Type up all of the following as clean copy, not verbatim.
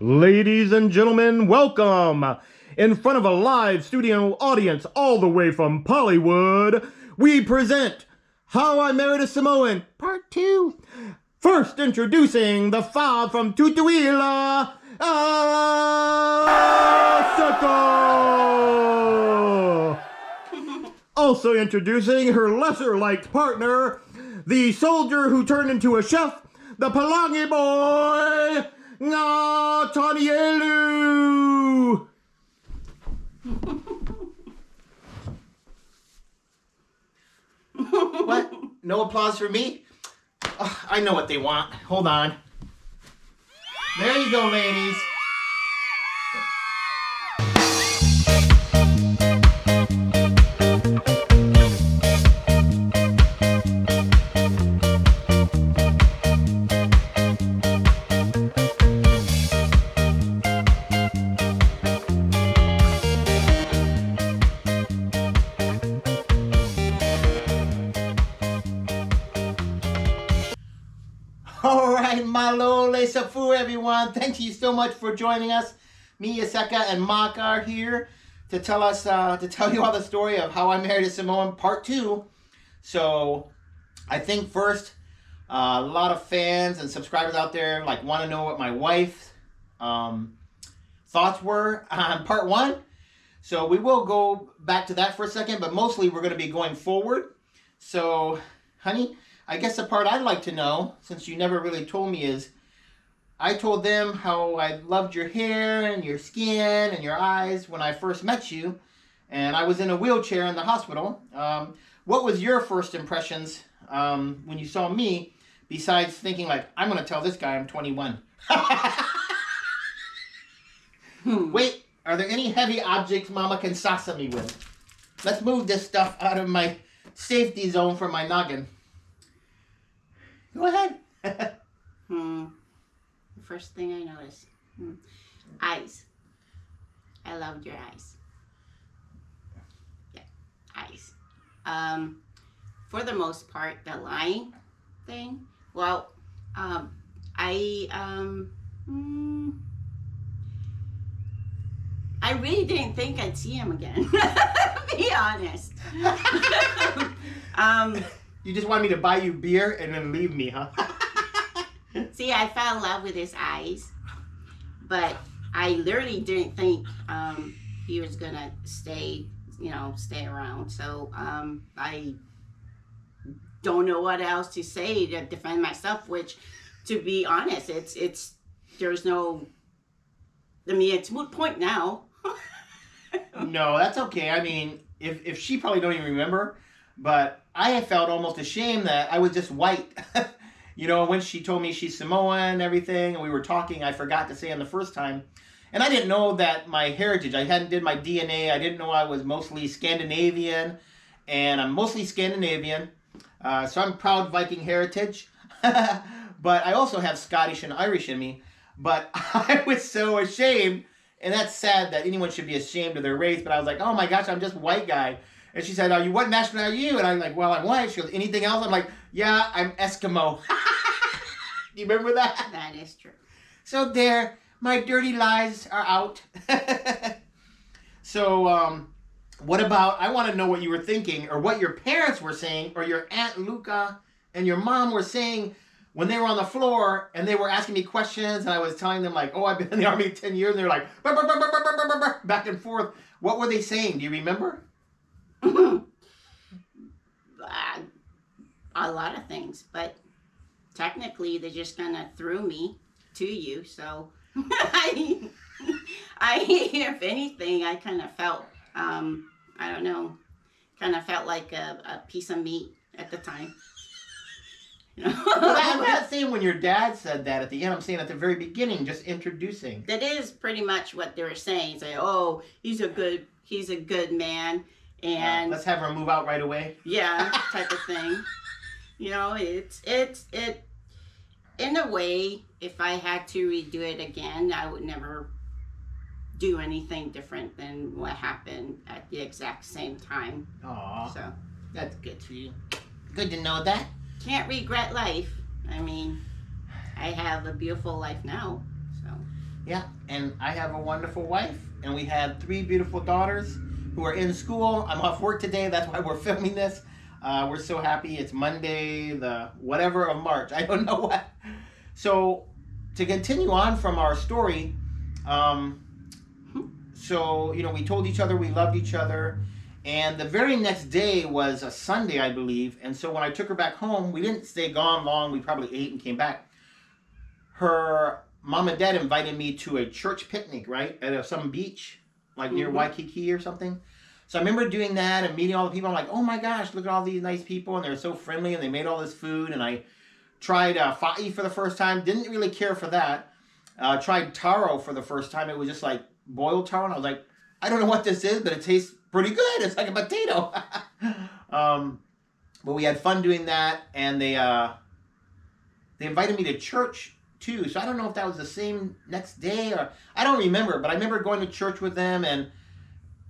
Ladies and gentlemen, welcome! In front of a live studio audience all the way from Pollywood, we present How I Married a Samoan, Part 2. First introducing the fowl from Tutuila, Asako! Also introducing her lesser-liked partner, the soldier who turned into a chef, the Palangi boy, Nga Tanielu! What? No applause for me? Oh, I know what they want. Hold on. There you go, ladies. Alright, malo le safu, everyone. Thank you so much for joining us. Me, Aseka, and Mak are here to tell you all the story of How I Married a Samoan Part 2. So, I think first, a lot of fans and subscribers out there want to know what my wife's thoughts were on Part 1. So, we will go back to that for a second, but mostly we're going to be going forward. So, honey, I guess the part I'd like to know, since you never really told me, is I told them how I loved your hair and your skin and your eyes when I first met you, and I was in a wheelchair in the hospital. What was your first impressions when you saw me, besides thinking I'm going to tell this guy I'm 21? Wait, are there any heavy objects Mama can sasa me with? Let's move this stuff out of my safety zone for my noggin. Go ahead. The first thing I noticed. Eyes. I loved your eyes. Yeah, eyes. For the most part, the lying thing, well, I really didn't think I'd see him again. Be honest. You just want me to buy you beer and then leave me, huh? See, I fell in love with his eyes, but I literally didn't think he was gonna stay around. So I don't know what else to say to defend myself. Which, to be honest, it's moot point now. No, that's okay. I mean, if she probably don't even remember, but I felt almost ashamed that I was just white. When she told me she's Samoan and everything, and we were talking, I forgot to say on the first time. And I didn't know that my heritage, I hadn't did my DNA, I didn't know I was mostly Scandinavian, and I'm mostly Scandinavian. So I'm proud Viking heritage. But I also have Scottish and Irish in me. But I was so ashamed, and that's sad that anyone should be ashamed of their race, but I was like, oh my gosh, I'm just a white guy. And she said, what nationality are you? And I'm like, well, I'm white. She goes, anything else? I'm like, yeah, I'm Eskimo. Do you remember that? That is true. So there, my dirty lies are out. So, what about, I want to know what you were thinking, or what your parents were saying, or your Aunt Luca and your mom were saying when they were on the floor, and they were asking me questions, and I was telling them, I've been in the Army 10 years, and they were like, burr, burr, burr, burr, burr, burr, burr, back and forth. What were they saying? Do you remember? A lot of things, but technically they just kind of threw me to you. So I if anything, I kind of felt I don't know, kind of felt like a piece of meat at the time. Well, I'm not saying when your dad said that at the end. I'm saying at the very beginning, just introducing. That is pretty much what they were saying. Say, oh, he's a good man. And let's have her move out right away. Yeah, type of thing. It's in a way, if I had to redo it again, I would never do anything different than what happened at the exact same time. Aw, so that's good for you. Good to know that. Can't regret life. I mean, I have a beautiful life now. So Yeah, and I have a wonderful wife, and we have 3 beautiful daughters who are in school. I'm off work today. That's why we're filming this. We're so happy. It's Monday, the whatever of March. I don't know what. So, to continue on from our story, so, we told each other we loved each other. And the very next day was a Sunday, I believe. And so when I took her back home, we didn't stay gone long. We probably ate and came back. Her mom and dad invited me to a church picnic, right? At some beach, like near Waikiki or something. So I remember doing that and meeting all the people. I'm like, oh my gosh, look at all these nice people. And they're so friendly and they made all this food. And I tried fa'i for the first time. Didn't really care for that. Tried taro for the first time. It was just like boiled taro. And I was like, I don't know what this is, but it tastes pretty good. It's like a potato. But we had fun doing that. And they invited me to church too. So I don't know if that was the same next day or I don't remember. But I remember going to church with them. And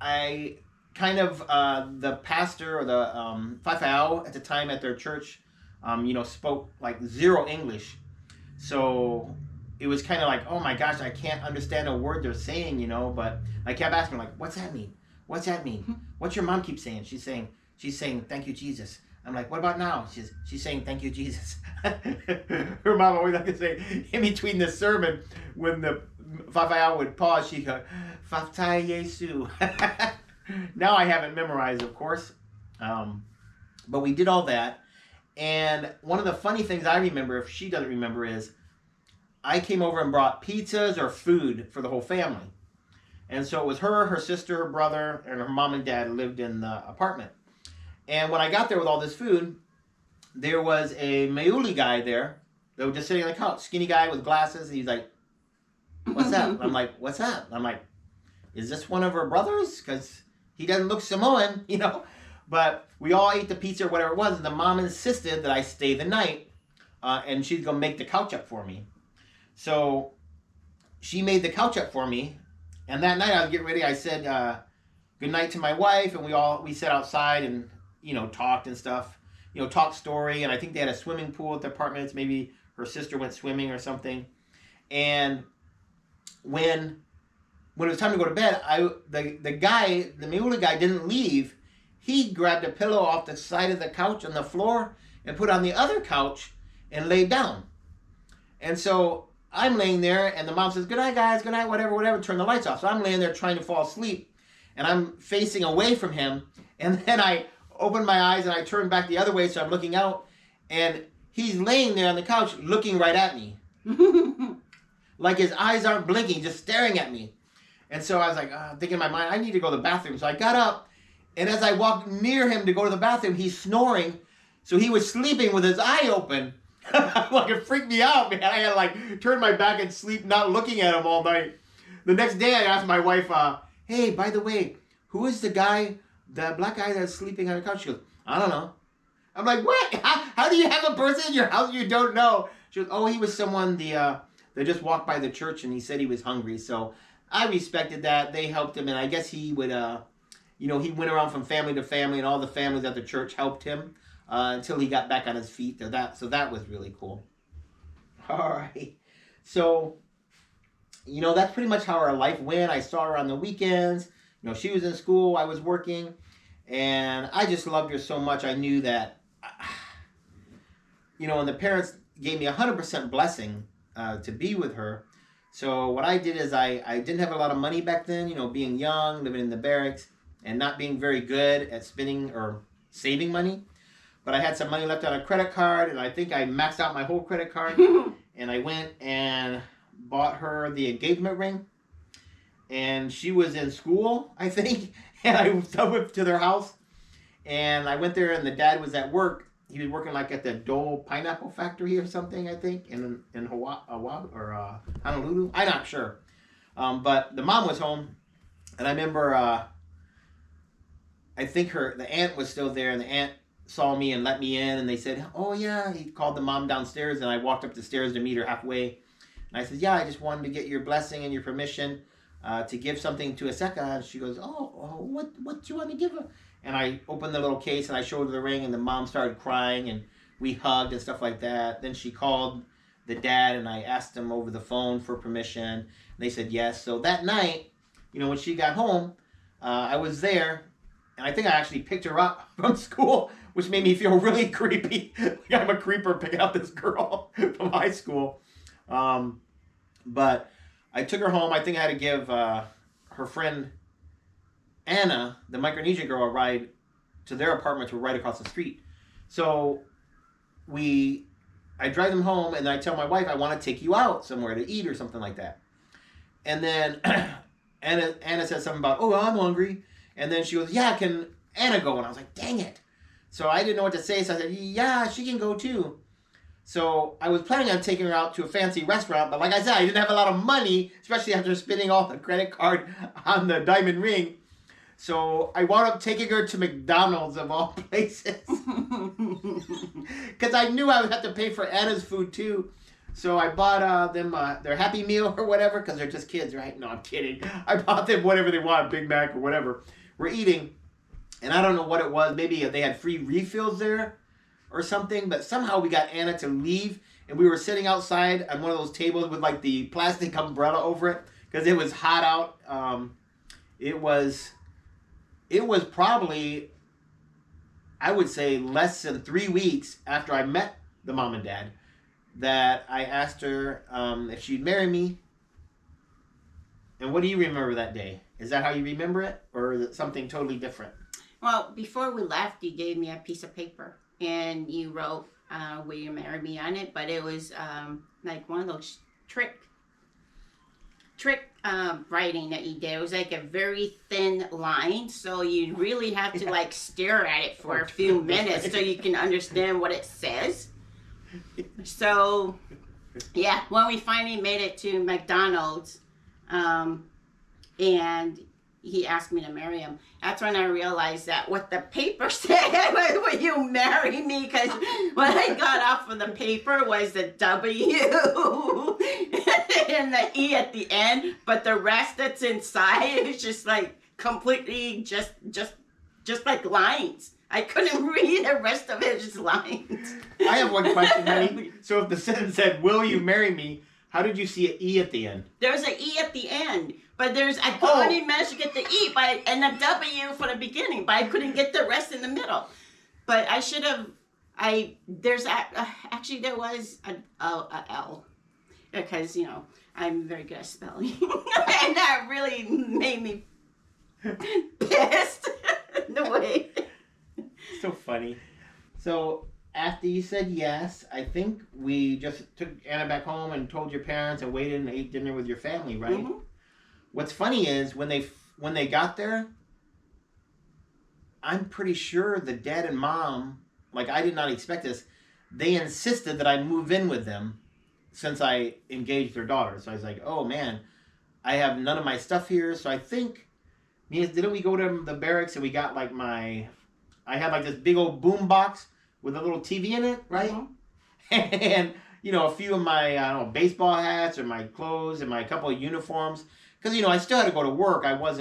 I kind of, the pastor or the whawhao at the time at their church, spoke like zero English. So it was kind of like, oh my gosh, I can't understand a word they're saying, but I kept asking, like, what's that mean? What's that mean? What's your mom keep saying? She's saying, thank you, Jesus. I'm like, what about now? She's saying, thank you, Jesus. Her mom always like to say, in between the sermon, when the whawhao would pause, she'd go, Whaftai Yesu. Now I haven't memorized, of course. But we did all that. And one of the funny things I remember, if she doesn't remember, is I came over and brought pizzas or food for the whole family. And so it was her sister, her brother, and her mom and dad lived in the apartment. And when I got there with all this food, there was a Mauli guy there that was just sitting on the couch. Skinny guy with glasses. And he's like, what's that? I'm like, what's that? I'm like, is this one of her brothers? Because he doesn't look Samoan, But we all ate the pizza or whatever it was. And the mom insisted that I stay the night. And she'd go make the couch up for me. So she made the couch up for me. And that night I was getting ready. I said good night to my wife. And we sat outside and, talked and stuff. Talked story. And I think they had a swimming pool at the apartments. Maybe her sister went swimming or something. And when it was time to go to bed, the Mauli guy didn't leave. He grabbed a pillow off the side of the couch on the floor and put it on the other couch and laid down. And so I'm laying there, and the mom says, good night, guys, good night, whatever, turn the lights off. So I'm laying there trying to fall asleep, and I'm facing away from him. And then I open my eyes, and I turn back the other way, so I'm looking out, and he's laying there on the couch looking right at me. Like his eyes aren't blinking, just staring at me. And so I was like, thinking in my mind, I need to go to the bathroom. So I got up, and as I walked near him to go to the bathroom, he's snoring. So he was sleeping with his eye open. Like, it freaked me out, man. I had to turn my back and sleep not looking at him all night. The next day I asked my wife, hey, by the way, who is the black guy that's sleeping on the couch? She goes, I don't know. I'm like, what? How do you have a person in your house you don't know? She goes, oh, he was someone that just walked by the church and he said he was hungry. So I respected that. They helped him, and I guess he would, he went around from family to family, and all the families at the church helped him. Until he got back on his feet. So that was really cool. All right. So, that's pretty much how our life went. I saw her on the weekends. She was in school. I was working. And I just loved her so much. I knew that, and the parents gave me 100% blessing to be with her. So what I did is I didn't have a lot of money back then, being young, living in the barracks, and not being very good at spending or saving money. But I had some money left on a credit card, and I think I maxed out my whole credit card. And I went and bought her the engagement ring. And she was in school, I think. And I went to their house. And I went there, and the dad was at work. He was working like at the Dole Pineapple Factory or something, I think, in Hawaii or Honolulu. I'm not sure. But the mom was home. And I remember, I think the aunt was still there, and the aunt saw me and let me in, and they said, oh yeah, he called the mom downstairs, and I walked up the stairs to meet her halfway, and I said, yeah, I just wanted to get your blessing and your permission to give something to Aseka. And she goes, what do you want to give her? And I opened the little case, and I showed her the ring, and the mom started crying, and we hugged and stuff like that. Then she called the dad, and I asked them over the phone for permission, and they said yes. So that night, when she got home, I was there, and I think I actually picked her up from school, which made me feel really creepy. Like I'm a creeper picking up this girl from high school. But I took her home. I think I had to give her friend Anna, the Micronesian girl, a ride to their apartments were right across the street. So I drive them home, and then I tell my wife I want to take you out somewhere to eat or something like that. And then Anna says something about, oh, I'm hungry. And then she goes, yeah, can Anna go? And I was like, dang it. So I didn't know what to say, so I said, yeah, she can go too. So I was planning on taking her out to a fancy restaurant, but like I said, I didn't have a lot of money, especially after spending all the credit card on the diamond ring. So I wound up taking her to McDonald's of all places. Because I knew I would have to pay for Anna's food too. So I bought them their Happy Meal or whatever, because they're just kids, right? No, I'm kidding. I bought them whatever they want, Big Mac or whatever. We're eating, and I don't know what it was. Maybe they had free refills there or something, but somehow we got Anna to leave, and we were sitting outside on one of those tables with like the plastic umbrella over it because it was hot out. It was probably, I would say, less than 3 weeks after I met the mom and dad that I asked her if she'd marry me. And what do you remember that day? Is that how you remember it, or is it something totally different? Well, before we left, you gave me a piece of paper, and you wrote, will you marry me on it? But it was like one of those trick writing that you did. It was like a very thin line, so you really have to like stare at it for a few minutes so you can understand what it says. So, yeah, when we finally made it to McDonald's, and he asked me to marry him, that's when I realized that what the paper said was, will you marry me? Because what I got off of the paper was the W and the E at the end, but the rest that's inside is just like completely just like lines. I couldn't read the rest of it, just lines. I have one question, honey. So if the sentence said, will you marry me, how did you see an E at the end? There's an E at the end, but I only managed to get the E and the W for the beginning, but I couldn't get the rest in the middle. But I should have, actually there was a L, because, I'm very good at spelling. And that really made me pissed in a way. So funny. So after you said yes, I think we just took Anna back home and told your parents and waited and ate dinner with your family, right? Mm-hmm. What's funny is when they got there, I'm pretty sure the dad and mom, like I did not expect this, they insisted that I move in with them since I engaged their daughter. So I was like, oh man, I have none of my stuff here. So I think, didn't we go to the barracks and we got like I had like this big old boom box with a little TV in it, right? Mm-hmm. And, a few of my, baseball hats or my clothes and my couple of uniforms. Because, I still had to go to work. I would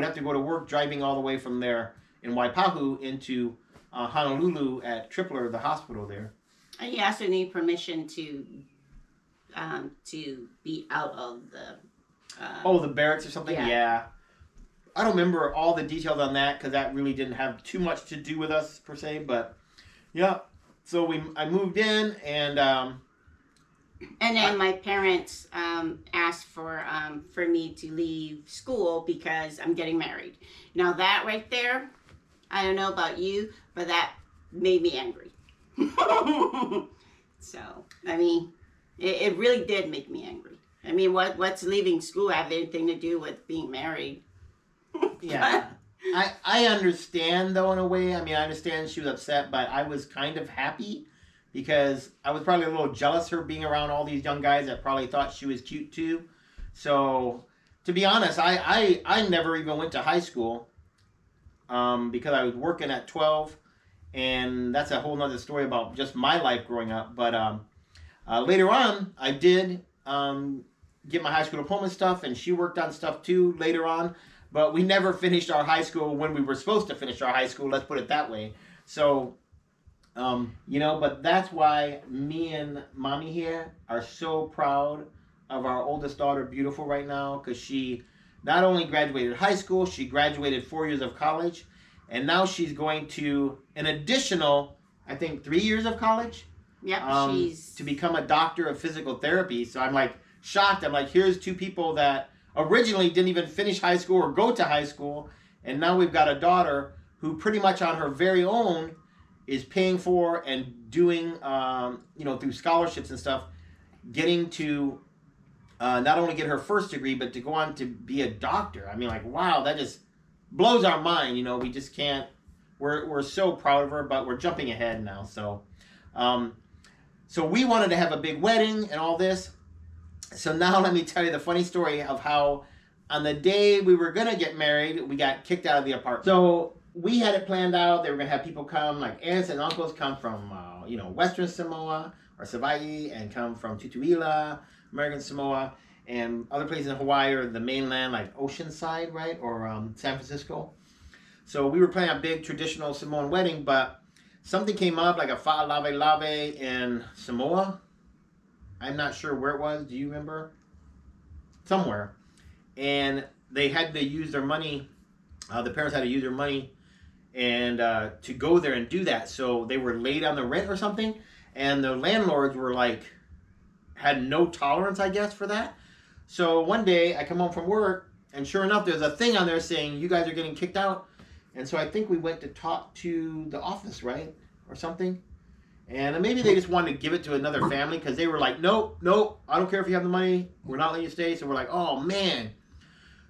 have to go to work driving all the way from there in Waipahu into Honolulu at Tripler, the hospital there. And you also need permission to be out of the... the barracks or something? Yeah. I don't remember all the details on that because that really didn't have too much to do with us per se, but yeah. So I moved in and then my parents asked for me to leave school because I'm getting married. Now that right there, I don't know about you, but that made me angry. So it really did make me angry. What's leaving school have anything to do with being married? Yeah. I understand though in a way. I understand she was upset, but I was kind of happy because I was probably a little jealous her being around all these young guys that probably thought she was cute too. So to be honest, I never even went to high school because I was working at 12, and that's a whole nother story about just my life growing up. But later on, I did get my high school diploma stuff, and she worked on stuff too later on. But we never finished our high school when we were supposed to finish our high school, let's put it that way. So But that's why me and mommy here are so proud of our oldest daughter, Beautiful, right now, because she not only graduated high school, she graduated 4 years of college, and now she's going to an additional, I think, 3 years of college. Yep, to become a doctor of physical therapy. So I'm like shocked. I'm like, here's two people that originally didn't even finish high school or go to high school, and now we've got a daughter who pretty much on her very own is paying for and doing, through scholarships and stuff, getting to not only get her first degree, but to go on to be a doctor. I mean, like, wow, that just blows our mind. We just can't. We're so proud of her, but we're jumping ahead now. So, so we wanted to have a big wedding and all this. So now let me tell you the funny story of how on the day we were going to get married, we got kicked out of the apartment. So we had it planned out. They were going to have people come, like aunts and uncles come from, Western Samoa or Savaii, and come from Tutuila, American Samoa, and other places in Hawaii or the mainland, like Oceanside, right? Or San Francisco. So we were planning a big traditional Samoan wedding, but something came up, like a fa'alave in Samoa. I'm not sure where it was. Do you remember? Somewhere. And they had to use their money. The parents had to use their money and to go there and do that. So they were late on the rent or something. And the landlords were had no tolerance, I guess, for that. So one day I come home from work, and sure enough, there's a thing on there saying you guys are getting kicked out. And so I think we went to talk to the office, right? Or something. And maybe they just wanted to give it to another family because they were like, nope, I don't care if you have the money. We're not letting you stay. So we're like, oh, man.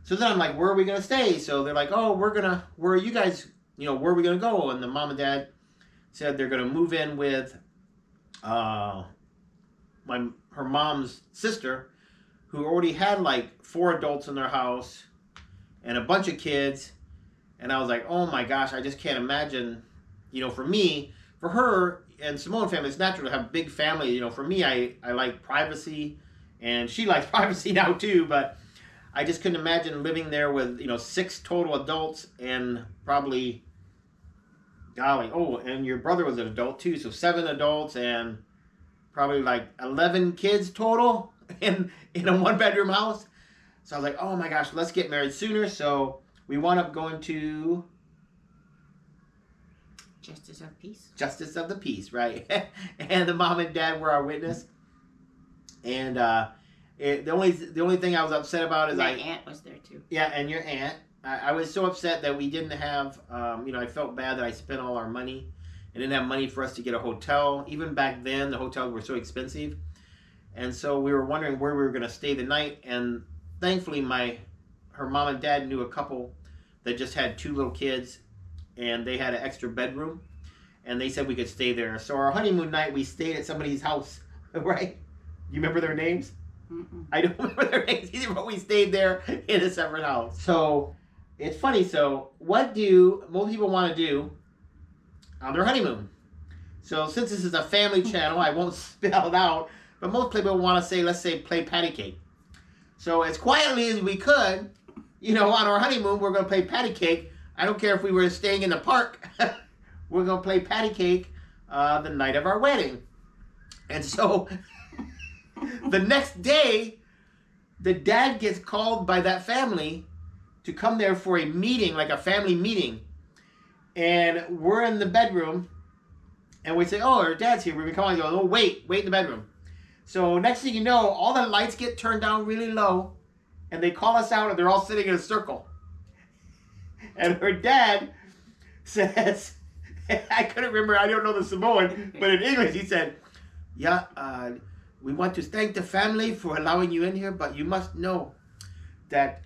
So then I'm like, where are we going to stay? So they're like, oh, where are you guys, where are we going to go? And the mom and dad said they're going to move in with her mom's sister, who already had 4 adults in their house and a bunch of kids. And I was like, oh my gosh, I just can't imagine, for her and Samoan family, it's natural to have big family. For me, I like privacy, and she likes privacy now too, but I just couldn't imagine living there with, 6 total adults and probably, and your brother was an adult too, so 7 adults and probably 11 kids total in a 1-bedroom house. So I was like, oh my gosh, let's get married sooner. So we wound up going to Justice of Peace. Justice of the Peace, right? And the mom and dad were our witness. And the only thing I was upset about is my aunt was there too. Yeah, and your aunt. I was so upset that we didn't have, I felt bad that I spent all our money. I didn't have money for us to get a hotel. Even back then, the hotels were so expensive. And so we were wondering where we were going to stay the night. And thankfully, her mom and dad knew a couple that just had 2 little kids, and they had an extra bedroom, and they said we could stay there. So our honeymoon night, we stayed at somebody's house, right? You remember their names? Mm-mm. I don't remember their names either, but we stayed there in a separate house. So it's funny. So what do most people want to do on their honeymoon? So since this is a family channel, I won't spell it out, but most people want to say, let's say, play patty cake. So as quietly as we could, on our honeymoon, we're going to play patty cake. I don't care if we were staying in the park. We're going to play patty cake the night of our wedding. And so the next day, the dad gets called by that family to come there for a meeting, like a family meeting. And we're in the bedroom, and we say, oh, our dad's here. We come on and go, oh, wait in the bedroom. So next thing you know, all the lights get turned down really low, and they call us out, and they're all sitting in a circle. And her dad says, I couldn't remember, I don't know the Samoan, but in English he said, yeah, we want to thank the family for allowing you in here, but you must know that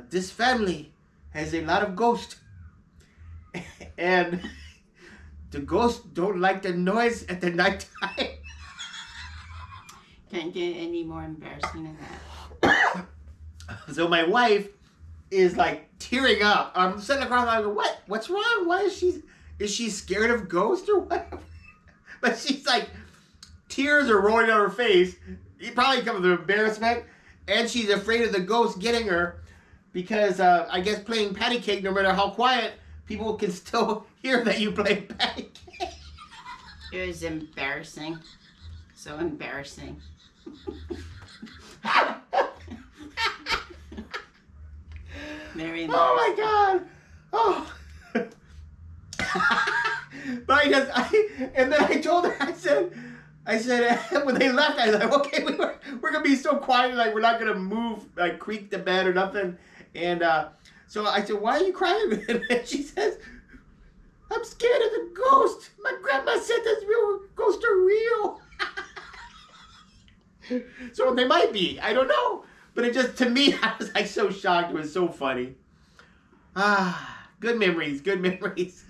this family has a lot of ghosts. And the ghosts don't like the noise at the nighttime. Can't get any more embarrassing than that. So my wife is tearing up. I'm sitting across, I go, what's wrong? Why is she scared of ghosts or what? But she's tears are rolling down her face. It probably comes with embarrassment, and she's afraid of the ghost getting her because I guess playing patty cake, no matter how quiet, people can still hear that you play patty cake. It was embarrassing. So embarrassing. Very embarrassing. Oh my God. Oh. But and then I told her, I said, when they left, I was like, okay, we're gonna be so quiet, like we're not gonna move, like creak the bed or nothing. And so I said, why are you crying? And she says, I'm scared of the ghost. My grandma said this real ghosts are real. So they might be. I don't know. But it just, to me, I was like so shocked. It was so funny. Good memories. Good memories.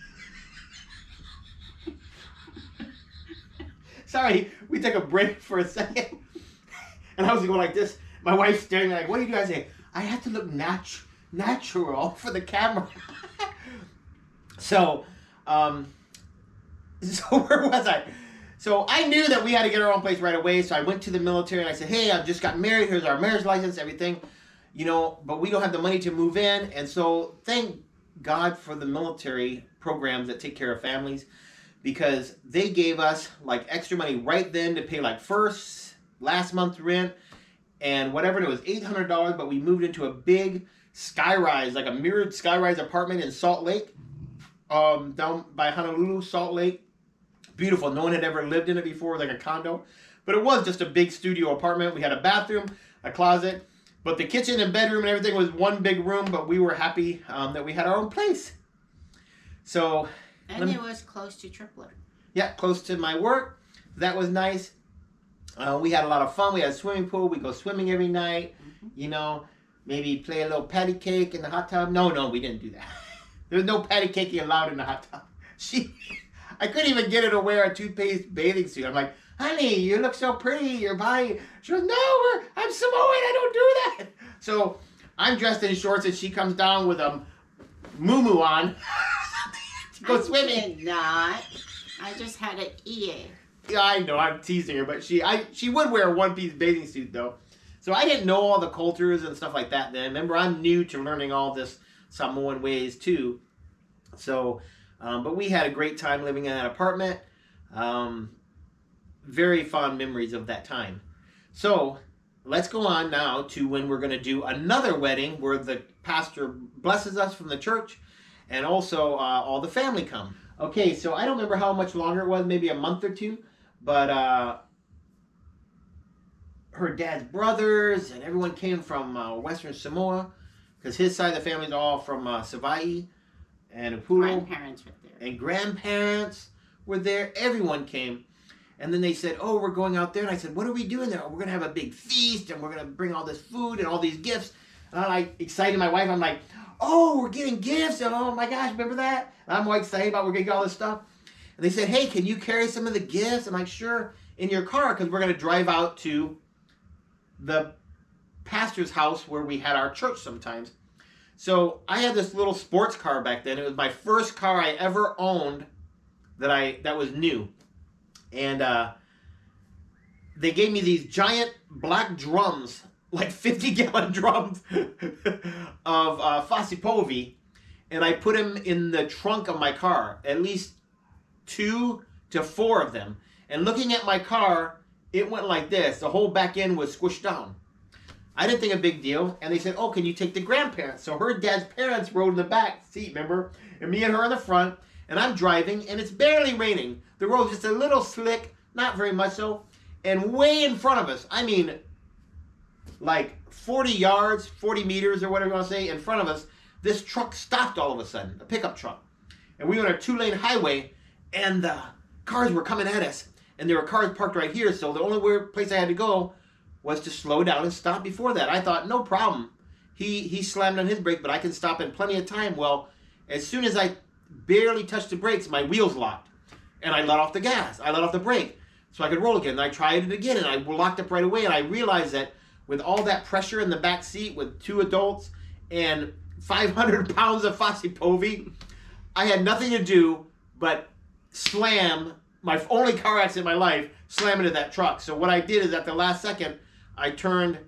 Sorry, we took a break for a second. And I was going like this. My wife's staring like, what are you guys saying? I had to look natural for the camera. So where was I? So I knew that we had to get our own place right away. So I went to the military and I said, hey, I've just got married. Here's our marriage license, everything. You know, but we don't have the money to move in. And so thank God for the military programs that take care of families, because they gave us like extra money right then to pay like last month's rent and whatever. And it was $800, but we moved into a big skyrise, like a mirrored skyrise apartment in Salt Lake, down by Honolulu, Salt Lake. Beautiful. No one had ever lived in it before, like a condo. But it was just a big studio apartment. We had a bathroom, a closet, but the kitchen and bedroom and everything was one big room, but we were happy that we had our own place. So... And it was close to Tripler. Yeah, close to my work. That was nice. We had a lot of fun. We had a swimming pool. We go swimming every night. Mm-hmm. You know, maybe play a little patty cake in the hot tub. No, we didn't do that. There was no patty caking allowed in the hot tub. I couldn't even get her to wear a toothpaste bathing suit. I'm like, honey, you look so pretty. You're buying. She goes, no, I'm Samoan. I don't do that. So I'm dressed in shorts and she comes down with a muumuu on. Go swimming. I did not. I just had an ear. Yeah, I know. I'm teasing her, but she would wear a one-piece bathing suit though. So I didn't know all the cultures and stuff like that then. Remember, I'm new to learning all this Samoan ways too. So, but we had a great time living in that apartment. Very fond memories of that time. So let's go on now to when we're going to do another wedding where the pastor blesses us from the church. And also, all the family come. Okay, so I don't remember how much longer it was, maybe a month or two. But her dad's brothers and everyone came from Western Samoa, because his side of the family is all from Savaii and Upulu. Grandparents were there. And grandparents were there. Everyone came. And then they said, oh, we're going out there. And I said, what are we doing there? Oh, we're going to have a big feast, and we're going to bring all this food and all these gifts. And I'm like, excited my wife. I'm like, oh, we're getting gifts, and oh my gosh, remember that? And I'm all excited about we're getting all this stuff. And they said, hey, can you carry some of the gifts? I'm like, sure, in your car, because we're going to drive out to the pastor's house where we had our church sometimes. So I had this little sports car back then. It was my first car I ever owned that was new. And they gave me these giant black drums, like 50-gallon drums of Fasipovi, and I put them in the trunk of my car, at least 2 to 4 of them. And looking at my car, it went like this. The whole back end was squished down. I didn't think a big deal. And they said, oh, can you take the grandparents? So her dad's parents rode in the back seat, remember? And me and her in the front. And I'm driving, and it's barely raining. The road's just a little slick, not very much so. And way in front of us, I mean, like 40 yards, 40 meters or whatever you want to say, in front of us, this truck stopped all of a sudden, a pickup truck. And we were on a 2-lane highway, and the cars were coming at us. And there were cars parked right here, so the only place I had to go was to slow down and stop before that. I thought, no problem. He slammed on his brake, but I can stop in plenty of time. Well, as soon as I barely touched the brakes, my wheels locked. And I let off the gas. I let off the brake so I could roll again. And I tried it again, and I locked up right away. And I realized that with all that pressure in the back seat with 2 adults and 500 pounds of Fasipovi, I had nothing to do but slam, my only car accident in my life, slam into that truck. So what I did is at the last second, I turned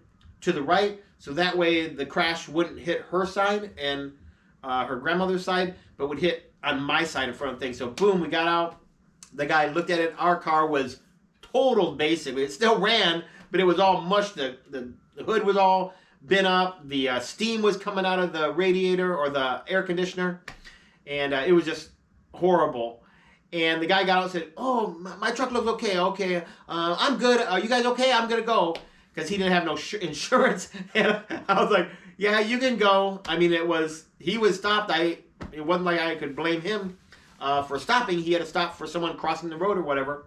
to the right, so that way the crash wouldn't hit her side and her grandmother's side, but would hit on my side in front of things. So boom, we got out. the guy looked at it. Our car was totaled, basically. It still ran, but it was all mushed. The hood was all bent up. The steam was coming out of the radiator or the air conditioner, and it was just horrible. And the guy got out and said, "Oh, my truck looks okay. Okay, I'm good. Are you guys okay? I'm gonna go." Because he didn't have no insurance. And I was like, "Yeah, you can go." I mean, he was stopped. It wasn't like I could blame him for stopping. He had to stop for someone crossing the road or whatever.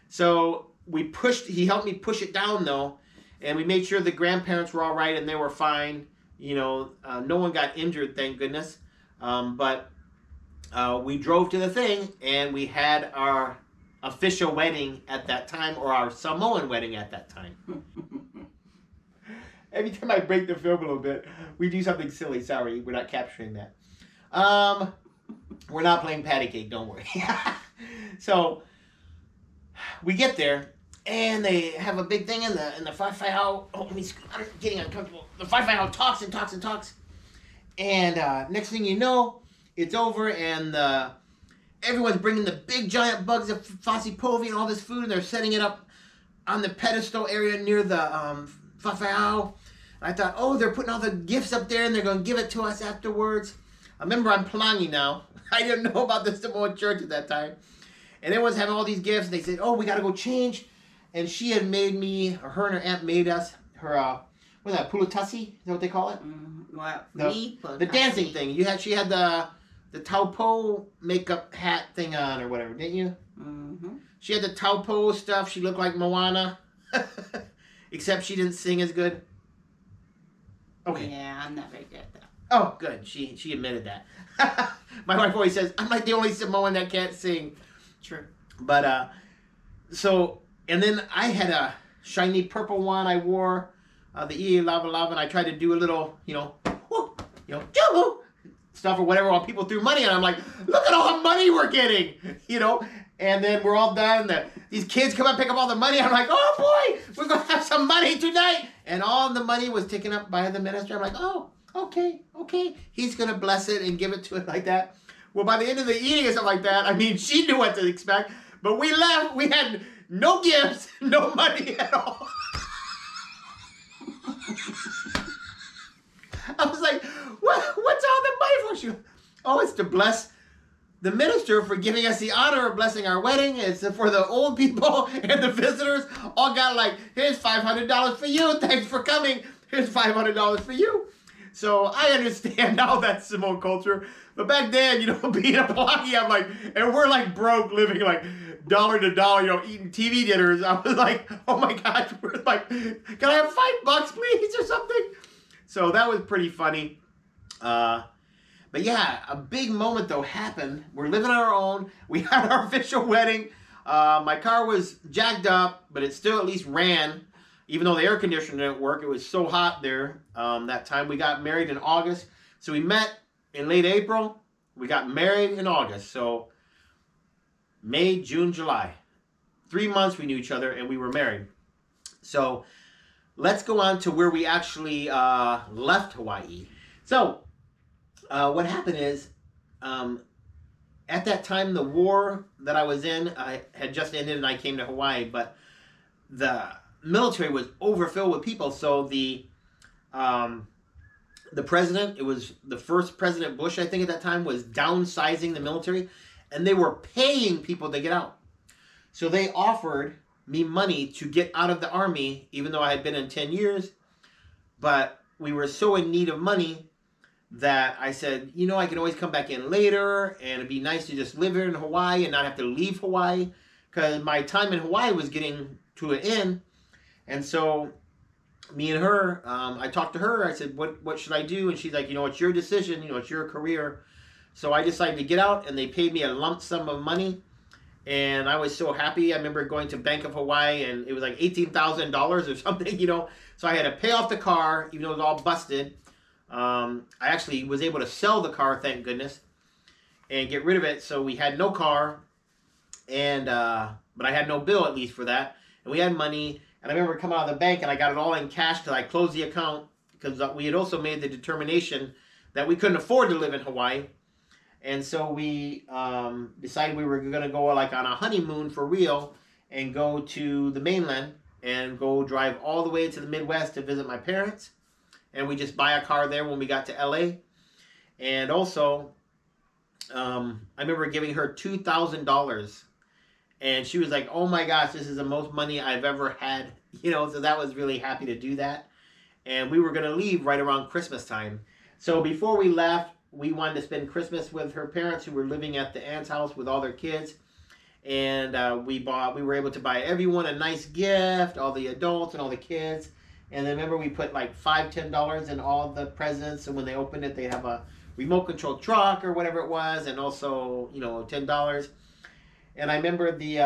So he helped me push it down though, and we made sure the grandparents were all right and they were fine. No one got injured, thank goodness. But we drove to the thing and we had our official wedding at that time, or our Samoan wedding at that time. Every time I break the film a little bit, we do something silly. Sorry, we're not capturing that. We're not playing patty cake, don't worry. So we get there and they have a big thing in the whāwhaiao. Oh, I'm getting uncomfortable. The whāwhaiao talks and talks and talks. And next thing you know, it's over and everyone's bringing the big giant bugs of Fasipovi and all this food, and they're setting it up on the pedestal area near the whāwhaiao. I thought, oh, they're putting all the gifts up there and they're going to give it to us afterwards. I remember I'm Plangi now. I didn't know about the Samoan church at that time. And everyone's having all these gifts. And they said, oh, we got to go change. And she had made me, or her and her aunt made us, her, what's that, pulatasi? Is that what they call it? Well, the dancing thing. She had the taupo makeup hat thing on or whatever, didn't you? Mm-hmm. She had the taupo stuff. She looked like Moana. Except she didn't sing as good. Okay. Yeah, I'm not very good though. Oh, good. She admitted that. My wife always says, I'm like the only Samoan that can't sing. True. But, and then I had a shiny purple one I wore, the E Lava Lava, and I tried to do a little, stuff or whatever while people threw money, and I'm like, look at all the money we're getting, and then we're all done. These kids come and pick up all the money. I'm like, oh boy, we're going to have some money tonight. And all the money was taken up by the minister. I'm like, oh, okay. He's going to bless it and give it to it like that. Well, by the end of the eating and stuff like that, I mean, she knew what to expect. But we left. We had no gifts, no money at all. I was like, what's all the money for? She goes, oh, it's to bless the minister for giving us the honor of blessing our wedding. It's for the old people and the visitors. All got like, here's $500 for you. Thanks for coming. Here's $500 for you. So I understand now that's Samoan culture. But back then, being a Palaki, I'm like, and we're like broke, living like dollar to dollar, eating TV dinners. I was like, oh my gosh, we're like, can I have $5 please or something? So that was pretty funny. But yeah, a big moment though happened. We're living on our own. We had our official wedding. My car was jacked up, but it still at least ran. Even though the air conditioner didn't work, it was so hot there that time. We got married in August. So we met in late April. We got married in August. So May, June, July. 3 months we knew each other and we were married. So let's go on to where we actually left Hawaii. So what happened is, at that time, the war that I was in had just ended and I came to Hawaii, but the military was overfilled with people. So the president, it was the first President Bush, I think at that time, was downsizing the military, and they were paying people to get out. So they offered me money to get out of the army, even though I had been in 10 years, but we were so in need of money that I said, I can always come back in later, and it'd be nice to just live here in Hawaii and not have to leave Hawaii, because my time in Hawaii was getting to an end. And so me and her, I talked to her, I said, what should I do? And she's like, it's your decision, it's your career. So I decided to get out, and they paid me a lump sum of money, and I was so happy. I remember going to Bank of Hawaii, and it was like $18,000 or something, So I had to pay off the car, even though it was all busted. I actually was able to sell the car, thank goodness, and get rid of it. So we had no car, and but I had no bill at least for that, and we had money. And I remember coming out of the bank, and I got it all in cash because I closed the account because we had also made the determination that we couldn't afford to live in Hawaii, And so we decided we were going to go like on a honeymoon for real and go to the mainland and go drive all the way to the Midwest to visit my parents. And we just buy a car there when we got to LA. And also, I remember giving her $2,000. And she was like, oh my gosh, this is the most money I've ever had. You know, so that was really happy to do that. And we were going to leave right around Christmas time. So before we left, we wanted to spend Christmas with her parents who were living at the aunt's house with all their kids. And we were able to buy everyone a nice gift, all the adults and all the kids. And then remember we put like $5, $10 in all the presents. And when they opened it, they'd have a remote control truck or whatever it was. And also, you know, $10. And I remember the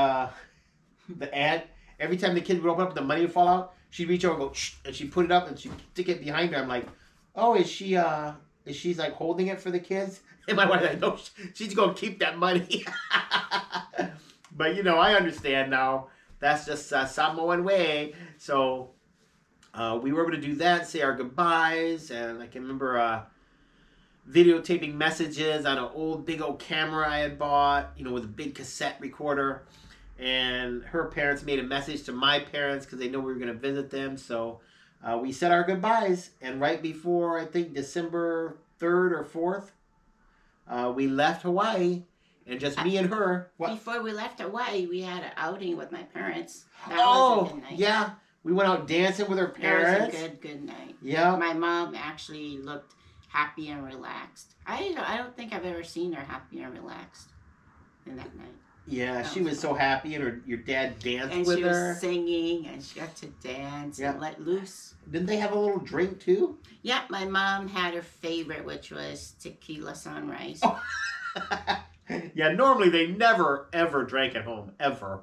aunt, every time the kids would open up, the money would fall out. She'd reach over and go, shh, and she'd put it up and she'd stick it behind her. I'm like, oh, is she's like holding it for the kids? And my wife's like, no, she's going to keep that money. But, you know, I understand now. That's just a Samoan way. So we were able to do that, say our goodbyes. And I can remember videotaping messages on an old big old camera I had bought, you know, with a big cassette recorder. And her parents made a message to my parents because they know we were going to visit them. So we said our goodbyes. And right before, I think, December 3rd or 4th, we left Hawaii. And just me and her. What? Before we left Hawaii, we had an outing with my parents. That was a good night. Yeah. We went out dancing with her parents. That was a good night. Yeah. My mom actually looked happy and relaxed. I don't think I've ever seen her happy and relaxed in that night. Yeah, she was so happy, and your dad danced and with her. And she was singing, and she got to dance and let loose. Didn't they have a little drink, too? Yeah, my mom had her favorite, which was tequila sunrise. Oh. Yeah, normally they never, ever drank at home, ever.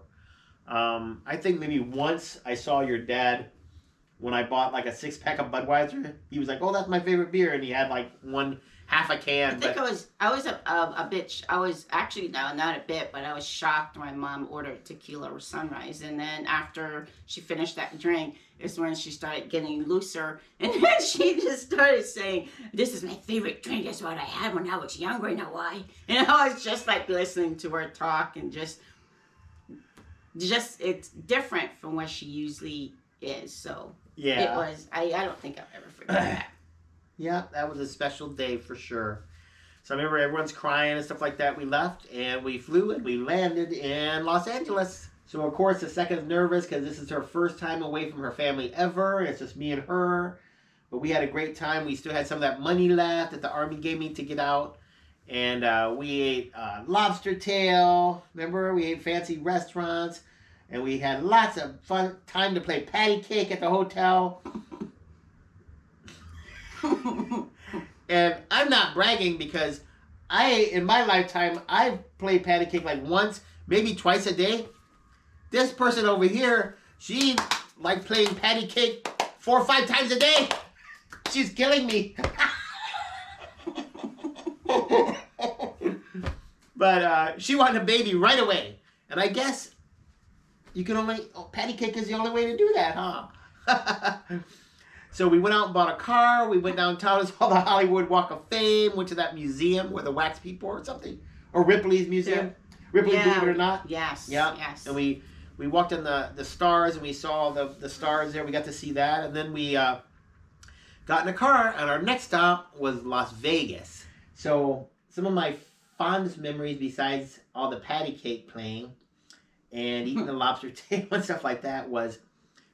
I think maybe once I saw your dad when I bought like a 6-pack of Budweiser. He was like, oh, that's my favorite beer. And he had like half a can. I think I was a bit, I was actually, no, not a bit, but I was shocked when my mom ordered tequila sunrise. And then after she finished that drink is when she started getting looser. And then she just started saying, this is my favorite drink. That's what I had when I was younger in Hawaii. And I was just like listening to her talk and just it's different from what she usually is. So yeah, it was, I don't think I'll ever forget that. Yeah, that was a special day for sure. So I remember everyone's crying and stuff like that. We left and we flew and we landed in Los Angeles. So of course the second's nervous because this is her first time away from her family ever. It's just me and her. But we had a great time. We still had some of that money left that the Army gave me to get out. And we ate lobster tail. Remember? We ate fancy restaurants. And we had lots of fun time to play patty cake at the hotel. And I'm not bragging because in my lifetime, I've played patty cake like once, maybe twice a day. This person over here, she like playing patty cake 4 or 5 times a day. She's killing me. But she wanted a baby right away. And I guess you can patty cake is the only way to do that, huh? So we went out and bought a car. We went downtown and saw the Hollywood Walk of Fame. Went to that museum where the wax people or something. Or Ripley's museum. Yeah. Ripley, believe it or not. Yes. Yeah. Yes. And we walked in the stars and we saw the stars there. We got to see that. And then we got in a car and our next stop was Las Vegas. So some of my fondest memories besides all the patty cake playing and eating the lobster tail and stuff like that was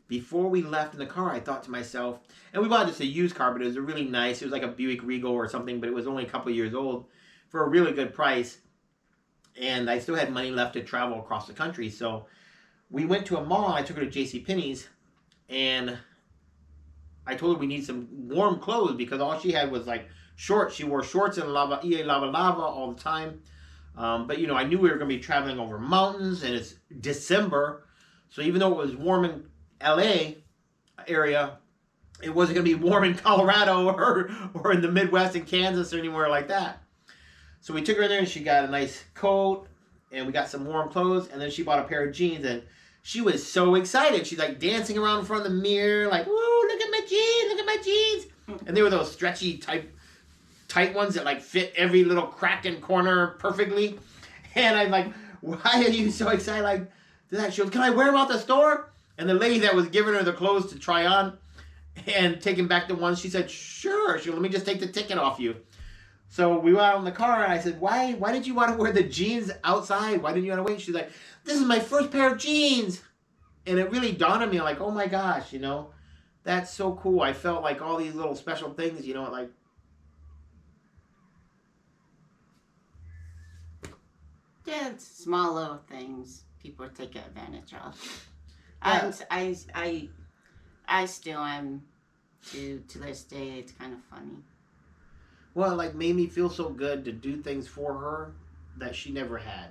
before we left in the car, I thought to myself, and we bought just a used car, but it was a really nice, it was like a Buick Regal or something, but it was only a couple of years old for a really good price. And I still had money left to travel across the country. So we went to a mall. I took her to JCPenney's and I told her we need some warm clothes because all she had was like shorts. She wore shorts and lava all the time. But, you know, I knew we were going to be traveling over mountains and it's December. So even though it was warm in LA area, it wasn't going to be warm in Colorado or in the Midwest in Kansas or anywhere like that. So we took her in there and she got a nice coat and we got some warm clothes and then she bought a pair of jeans and she was so excited. She's like dancing around in front of the mirror like, woo, look at my jeans, look at my jeans. And they were those stretchy type tight ones that like fit every little crack and corner perfectly. And I'm like, why are you so excited like that? She goes, can I wear them out the store? And the lady that was giving her the clothes to try on and taking back the ones, she said, sure. She goes, let me just take the ticket off you. So we went out in the car, and I said, why did you want to wear the jeans outside? Why didn't you want to wait? She's like, this is my first pair of jeans. And it really dawned on me, like, oh my gosh, you know, that's so cool. I felt like all these little special things, you know, like. Yeah, it's small little things people take advantage of. Yeah. I still am, to this day, it's kind of funny. Well, it like made me feel so good to do things for her that she never had,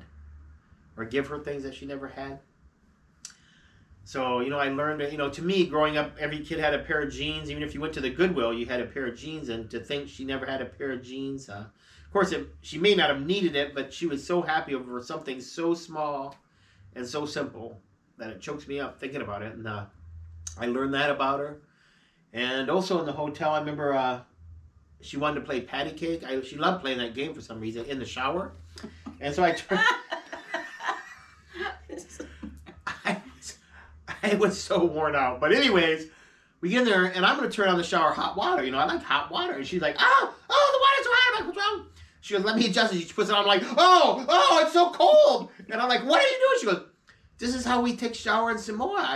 or give her things that she never had. So, you know, I learned that, you know, to me, growing up, every kid had a pair of jeans. Even if you went to the Goodwill, you had a pair of jeans. And to think she never had a pair of jeans. Of course, she may not have needed it, but she was so happy over something so small and so simple that it chokes me up thinking about it. And I learned that about her. And also in the hotel, I remember she wanted to play patty cake. She loved playing that game for some reason in the shower. And so I turned... I was so worn out. But anyways, we get in there, and I'm going to turn on the shower hot water. You know, I like hot water. And she's like, oh, the water's so hot. I'm like, what's wrong? She goes, let me adjust it. She puts it on. I'm like, oh, it's so cold. And I'm like, what are you doing? She goes, this is how we take shower in Samoa.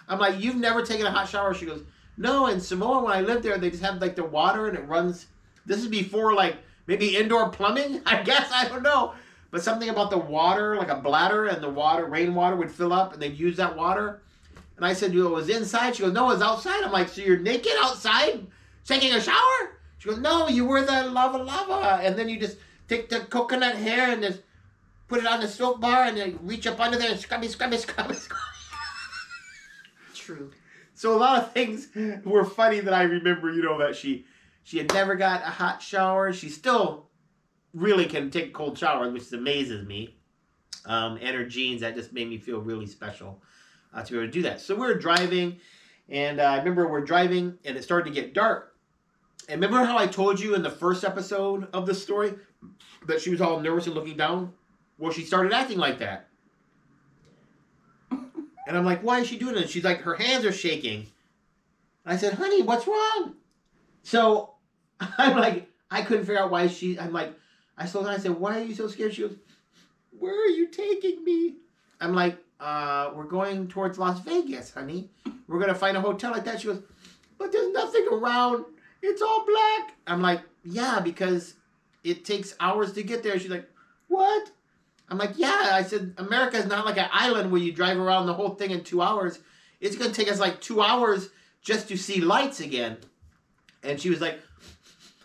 I'm like, you've never taken a hot shower? She goes, no, in Samoa, when I lived there, they just have like the water and it runs. This is before like maybe indoor plumbing, I guess. I don't know. But something about the water, like a bladder, and the water, rainwater would fill up and they'd use that water. And I said, it was inside. She goes, no, it's outside. I'm like, so you're naked outside taking a shower? She goes, no, you wear the lava. And then you just take the coconut hair and just put it on the soap bar and then reach up under there and scrubby. True. So a lot of things were funny that I remember, you know, that she had never got a hot shower. She still really can take a cold shower, which amazes me. And her jeans, that just made me feel really special to be able to do that. So we were driving, and I remember we're driving, and it started to get dark. And remember how I told you in the first episode of the story that she was all nervous and looking down? Well, she started acting like that. And I'm like, why is she doing it? She's like, her hands are shaking. I said, honey, what's wrong? So I'm like, I couldn't figure out why I'm like, I slowed down. I said, why are you so scared? She goes, where are you taking me? I'm like, we're going towards Las Vegas, honey. We're going to find a hotel like that. She goes, but there's nothing around. It's all black. I'm like, yeah, because it takes hours to get there. She's like, what? I'm like, yeah. I said, America is not like an island where you drive around the whole thing in 2 hours. It's going to take us like 2 hours just to see lights again. And she was like,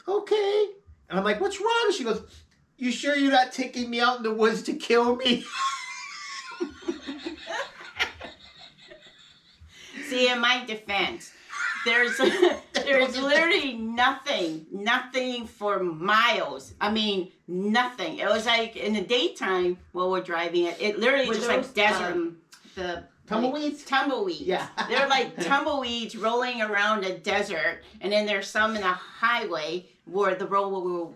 okay. And I'm like, what's wrong? She goes, you sure you're not taking me out in the woods to kill me? See, in my defense, there's literally nothing for miles. I mean, nothing. It was like in the daytime while we're driving it literally Were just those, like desert. The tumbleweeds? Tumbleweeds. Yeah. They're like tumbleweeds rolling around a desert, and then there's some in a highway where the road where we were